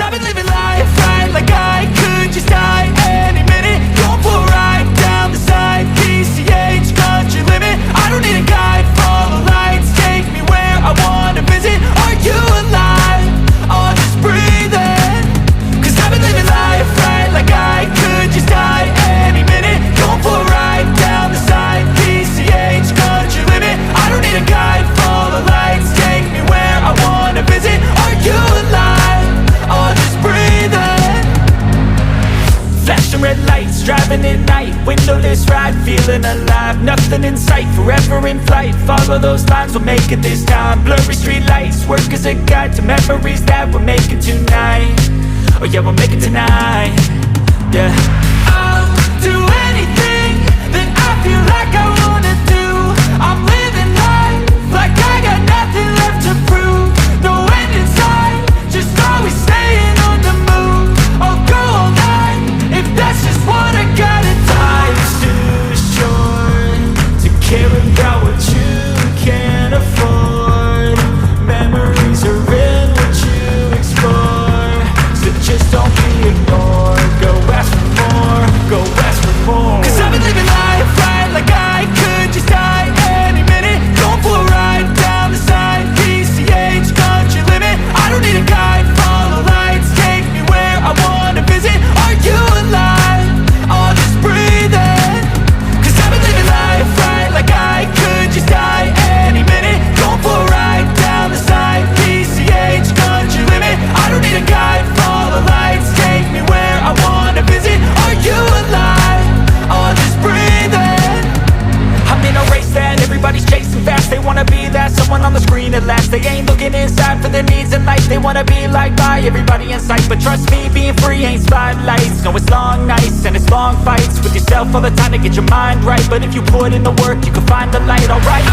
I've been living life right like I could just die any minute. Going for a ride down the side, PCH, country limit. I don't need a guide, follow lights, take me where I wanna visit. Are you alive? Or just breathing? Cause I've been living life right like I could just die any minute. Going for a ride down the side, PCH, country limit. I don't need a guide, follow lights, take me where I wanna visit. Are you alive? Or just breathing? Flashing red lights, driving at night, windowless ride, feeling alive. Nothing in sight, forever in flight. Follow those lines, we'll make it this time. Blurry street lights, work as a guide to memories that we're making tonight. Oh yeah, we'll make it tonight. Yeah. I'll do anything that I feel like I wanna do. I'm living life like I got nothing left to prove. No end in sight, just always staying on the move. I'll go all night if that's just what I gotta do. Life's too short to care about what you can't afford. Memories are in what you explore, so just don't be ignored. Go ask for more, go ask for more. Cause I've been living life right like I could just die any minute. Going for a ride down the side, PCH, country limit. I don't need a guide, follow lights, take me where I wanna visit. Are you alive? Or just breathing? Cause I've been living life right like I could just die any minute. Going for a ride down the side, PCH, country limit. I don't need a guide, follow lights, take me where I wanna visit. Are you alive? Or just breathing? I'm in a race that everybody's chasing fast. They wanna be that someone on the screen at last. They ain't looking inside for their needs in life. They wanna be liked by everybody in sight. But trust me, being free ain't spotlights. No, it's long nights and it's long fights with yourself all the time to get your mind right. But if you put in the work, you can find the light, alright.